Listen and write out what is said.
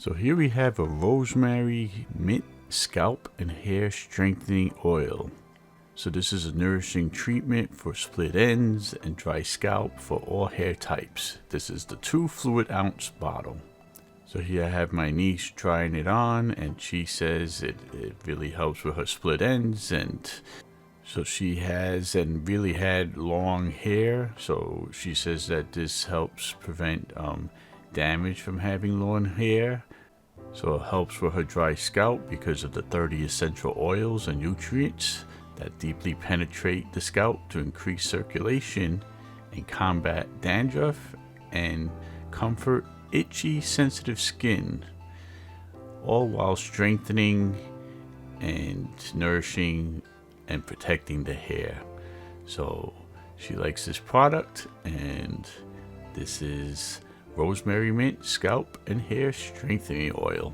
So here we have a rosemary mint scalp and hair strengthening oil. So this is a nourishing treatment for split ends and dry scalp for all hair types. This is the 2 fluid ounce bottle. So here I have my niece trying it on, and she says it really helps with her split ends. And so she has and really had long hair, so she says that this helps prevent damage from having long hair. So it helps with her dry scalp because of the 30 essential oils and nutrients that deeply penetrate the scalp to increase circulation and combat dandruff and comfort itchy, sensitive skin, all while strengthening and nourishing and protecting the hair. So she likes this product, and this is Rosemary Mint Scalp and Hair Strengthening Oil.